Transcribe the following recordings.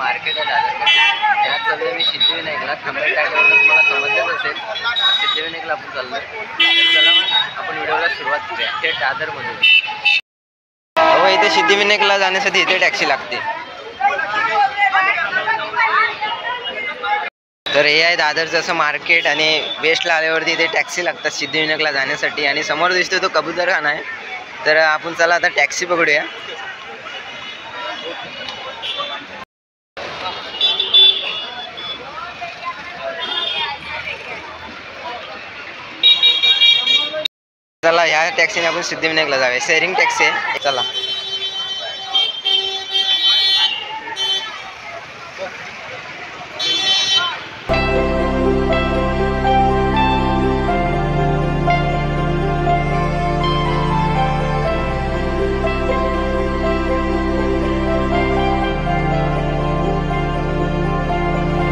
Market आहे दादरमध्ये, त्यात चाललं मी सिद्धिविनायकला. कमेंट टाकल्यावर तुम्हाला समजलंच असेल सिद्धिविनायकला आपण चाललो. चला मग आपण व्हिडिओला सुरुवात करूया थेट दादरमधून. हो, इथे सिद्धिविनायकला जाण्यासाठी इथे टॅक्सी लागते. तर हे आहे दादरचं असं मार्केट आणि वेस्टला आल्यावरती इथे टॅक्सी लागतात सिद्धिविनायकला जाण्यासाठी. आणि समोर दिसतो तो कबूतरखाना आहे. तर आपण चला आता टॅक्सी पकडूया. चला ह्या टॅक्सीने आपण सिद्धिविनायकला जाऊया. शेअरिंग टॅक्सी आहे. चला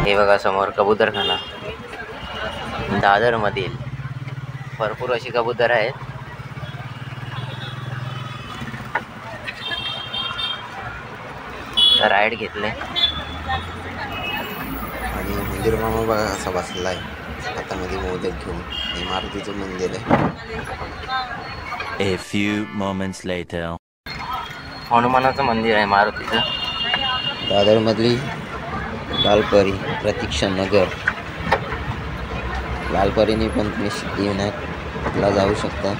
हे बघा समोर कबूतरखाना दादरमधील. भरपूर अशी कबूतर आहेत. राईड घेतले आणि मंदिर मामा बघा असा बसला आहे हातामध्ये मोदक घेऊन. हे मारुतीचं मंदिर आहे. A few moments later. हनुमानाचं मंदिर आहे मारुतीचं. दादरमधली लालपरी प्रतीक्षा नगर. लालपरीने पण तुम्ही सिद्धिविनायकला जाऊ शकता.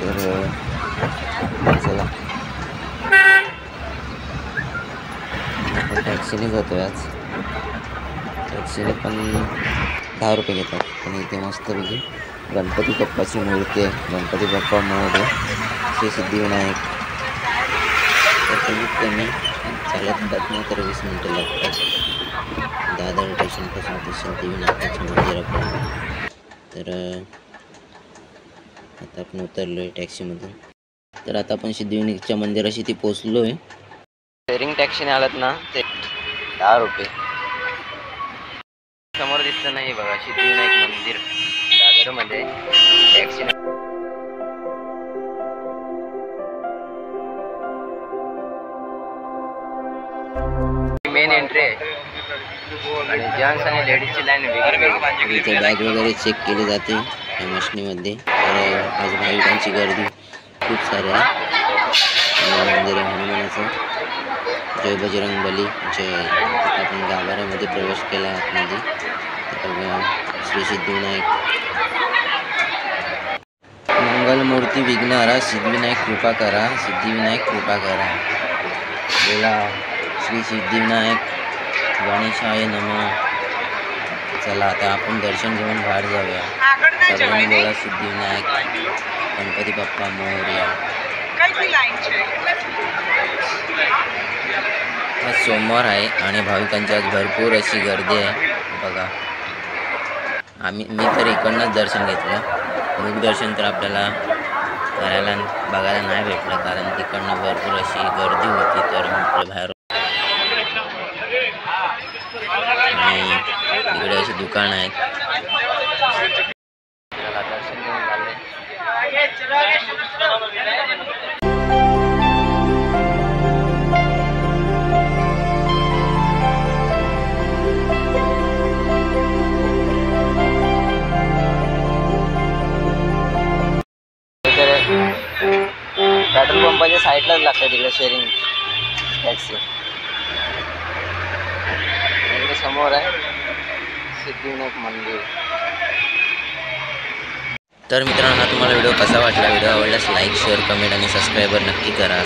तर चला आपण टॅक्सीने जातो. आज टॅक्सीने पण 10 रुपये घेतात. पण इथे मस्तपैकी गणपती बाप्पाची मूर्ती आहे. गणपती बाप्पा मोरया श्री सिद्धिविनायक. तर कमीत कमी चालत 20 मिनटं लागतात दादर स्टेशनपासून ते सिद्धिविनायकाच्या मंदिरापर्यंत. तर आता आपण उतरलो आहे टॅक्सीमधून. तर आता आपण सिद्धिविनायकच्या मंदिराशी ती पोचलो आहे. शेअरिंग टॅक्सीने आलात ना ते 10 रुपये. समोर दिसतं नाही बघा सिद्धिविनायक मंदिर दादरमध्ये. टॅक्सी मेन एंट्री आहे आणि जेंट्स आणि लेडीजची लाईन वेगळी. इथे बॅग वगैरे चेक केली जाते या मशिनीमध्ये. तर आज भाविकांची गर्दी खूप सारी आहे. मंदिर आहे हनुमानाचं. जय बजरंग बली जय. आपण गाभाऱ्यामध्ये प्रवेश केला आतमध्ये. श्री सिद्धिविनायक. मंगलमूर्ती विघ्नहरा सिद्धिविनायक कृपा करा. सिद्धिविनायक कृपा करा. बोला श्री सिद्धिविनायक गणेशाय नमः. चला आता आपण दर्शन घेऊन बाहेर जाऊया. सगळ्यांनी बोला सिद्धिविनायक गणपती बाप्पा मोरया. आज सोमवार आहे आणि भाविकांची आज भरपूर अशी गर्दी आहे बघा. मी तर इकडनंच दर्शन घेतलं. मुखदर्शन तर आपल्याला करायला बघायला नाही भेटलं कारण तिकडनं भरपूर अशी गर्दी होती. तर म्हटलं बाहेर. आणि इकडे अशी दुकान आहेत. चला दर्शन घेऊन चालले. पेट्रोल पंपाच्या साईडलाच लागतं तिकडे शेअरिंग टॅक्सी. इकडे समोर आहे सिद्धिविनायक मंदिर. तर मित्रांनो, तुम्हाला व्हिडिओ कसा वाटला? व्हिडिओ आवडल्यास लाईक शेअर कमेंट आणि सबस्क्राईबर नक्की करा.